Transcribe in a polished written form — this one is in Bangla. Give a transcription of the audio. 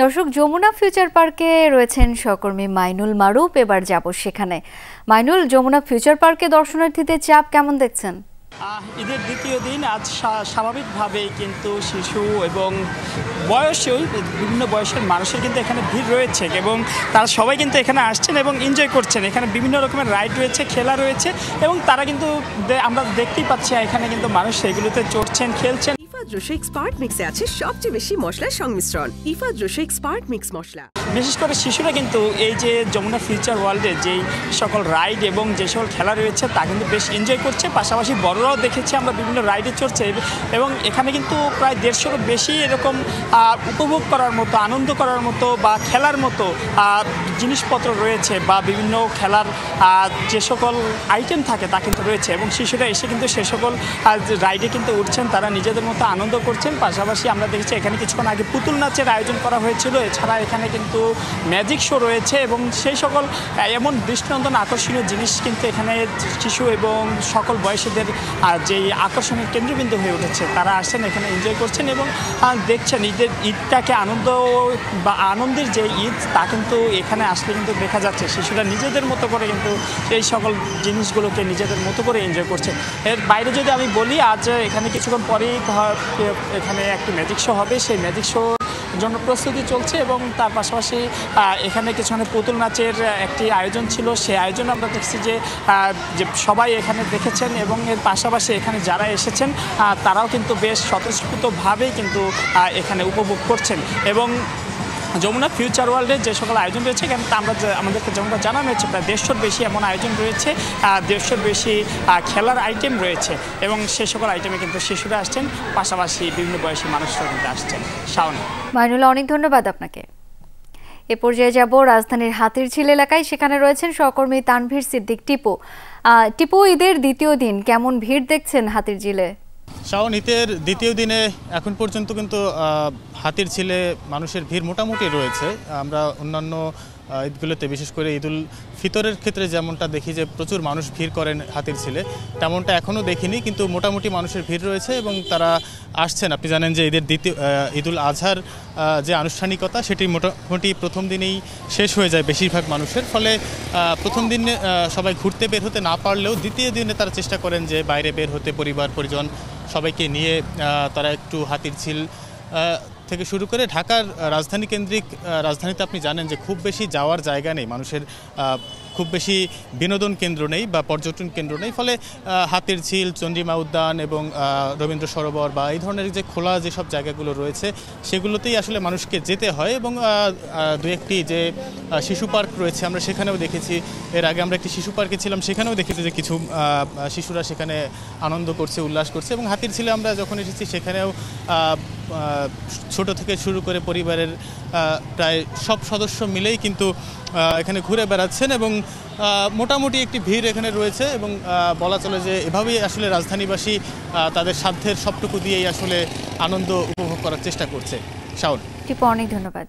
দর্শক, যমুনা ফিউচার পার্কে রয়েছেন সহকর্মী মাইনুল মারুফ। এবার যাব সেখানে। মাইনুল, যমুনা ফিউচার পার্কে দর্শনার্থীদের চাপ কেমন দেখছেন? ঈদের দ্বিতীয় দিন আজ স্বাভাবিকভাবেই কিন্তু শিশু এবং বয়সী বিভিন্ন বয়সের মানুষের কিন্তু এখানে ভিড় রয়েছে এবং তারা সবাই কিন্তু এখানে আসছেন এবং এনজয় করছেন। এখানে বিভিন্ন রকমের রাইড রয়েছে, খেলা রয়েছে এবং তারা কিন্তু আমরা দেখতেই পাচ্ছি এখানে কিন্তু মানুষ সেগুলোতে চড়ছেন, খেলছেন। ইফাদ রোশেক স্পার্ট মিক্সে আছে সবচেয়ে বেশি মশলার সংমিশ্রণ। ইফাদ রোশেক স্পার্ট মিক্স মশলা। বিশেষ করে শিশুরা কিন্তু এই যে যমুনা ফিউচার ওয়ার্ল্ডে যেই সকল রাইড এবং যে সকল খেলা রয়েছে তা কিন্তু বেশ এনজয় করছে। পাশাপাশি বড়রাও দেখেছি আমরা বিভিন্ন রাইডে চড়ছে এবং এখানে কিন্তু প্রায় 150-এরও বেশি এরকম উপভোগ করার মতো, আনন্দ করার মতো বা খেলার মতো জিনিসপত্র রয়েছে বা বিভিন্ন খেলার যে সকল আইটেম থাকে তা কিন্তু রয়েছে এবং শিশুরা এসে কিন্তু সে সকল রাইডে কিন্তু উঠছেন, তারা নিজেদের মতো আনন্দ করছেন। পাশাপাশি আমরা দেখেছি এখানে কিছুক্ষণ আগে পুতুল নাচের আয়োজন করা হয়েছিল। এছাড়া এখানে কিন্তু ম্যাজিক শো রয়েছে এবং সেই সকল এমন দৃষ্টিনন্দন আকর্ষণীয় জিনিস কিন্তু এখানে শিশু এবং সকল বয়সীদের যেই আকর্ষণের কেন্দ্রবিন্দু হয়ে উঠেছে। তারা আসছেন, এখানে এনজয় করছেন এবং দেখছেন ঈদটাকে বা আনন্দের যে ঈদ তা কিন্তু এখানে আসলে কিন্তু দেখা যাচ্ছে শিশুরা নিজেদের মতো করে কিন্তু এই সকল জিনিসগুলোকে নিজেদের মতো করে এনজয় করছে। এর বাইরে যদি আমি বলি, আজ এখানে কিছুক্ষণ পরেই এখানে একটি ম্যাজিক শো হবে। সেই ম্যাজিক শো জন্য প্রস্তুতি চলছে এবং তার পাশাপাশি এখানে কিছুক্ষণ পুতুল নাচের একটি আয়োজন ছিল। সেই আয়োজন আমরা দেখছি যে সবাই এখানে দেখেছেন এবং এর পাশাপাশি এখানে যারা এসেছেন তারাও কিন্তু বেশ স্বতঃস্ফূর্তভাবেই কিন্তু এখানে উপভোগ করছেন এবং যমুনা ফিউচার ওয়ার্ল্ডের যে সকল আয়োজন রয়েছে এখানে আমাদেরকে যেমনটা জানানো হয়েছে প্রায় 150-এর বেশি এমন আয়োজন রয়েছে, 150-এর বেশি খেলার আইটেম রয়েছে এবং সে সকল আইটেমে কিন্তু শিশুরা আসছেন, পাশাপাশি বিভিন্ন বয়সী মানুষরা কিন্তু আসছেন। শাওনা, মাইনুল, অনেক ধন্যবাদ আপনাকে। এ পর্যায়ে যাব রাজধানীর হাতিরঝিল এলাকায়। সেখানে রয়েছেন সহকর্মী তানভীর সিদ্দিক টিপু। টিপু, ঈদের দ্বিতীয় দিন কেমন ভিড় দেখছেন হাতিরঝিলে? শাওন, ঈদের দ্বিতীয় দিনে এখন পর্যন্ত কিন্তু হাতিরঝিলে মানুষের ভিড় মোটামুটি রয়েছে। আমরা অন্যান্য ঈদগুলোতে, বিশেষ করে ঈদুল ফিতরের ক্ষেত্রে যেমনটা দেখি যে প্রচুর মানুষ ভিড় করেন হাতিরঝিলে, তেমনটা এখনও দেখিনি, কিন্তু মোটামুটি মানুষের ভিড় রয়েছে এবং তারা আসছেন। আপনি জানেন যে ঈদুল আজহার যে আনুষ্ঠানিকতা সেটি মোটামুটি প্রথম দিনেই শেষ হয়ে যায় বেশিরভাগ মানুষের। ফলে প্রথম দিনে সবাই ঘুরতে বের হতে না পারলেও দ্বিতীয় দিনে তারা চেষ্টা করেন যে বাইরে বের হতে, পরিবার পরিজন সবাইকে নিয়ে তারা একটু হাতিরঝিল থেকে শুরু করে ঢাকার রাজধানী কেন্দ্রিক রাজধানীতে আপনি জানেন যে খুব বেশি যাওয়ার জায়গা নেই, মানুষের খুব বেশি বিনোদন কেন্দ্র নেই বা পর্যটন কেন্দ্র নেই। ফলে হাতিরঝিল, চন্দ্রিমা উদ্যান এবং রবীন্দ্র সরোবর বা এই ধরনের যে খোলা যেসব জায়গাগুলো রয়েছে সেগুলোতেই আসলে মানুষকে যেতে হয় এবং দু একটি যে শিশু পার্ক রয়েছে আমরা সেখানেও দেখেছি। এর আগে আমরা একটি শিশু পার্কে ছিলাম, সেখানেও দেখেছি যে কিছু শিশুরা সেখানে আনন্দ করছে, উল্লাস করছে এবং হাতিরঝিলে আমরা যখন এসেছি সেখানেও ছোট থেকে শুরু করে পরিবারের প্রায় সব সদস্য মিলেই কিন্তু এখানে ঘুরে বেড়াচ্ছেন এবং মোটামুটি একটি ভিড় এখানে রয়েছে এবং বলা চলে যে এভাবেই আসলে রাজধানীবাসী তাদের সাধ্যের সবটুকু দিয়েই আসলে আনন্দ উপভোগ করার চেষ্টা করছে। শাওন, অনেক ধন্যবাদ।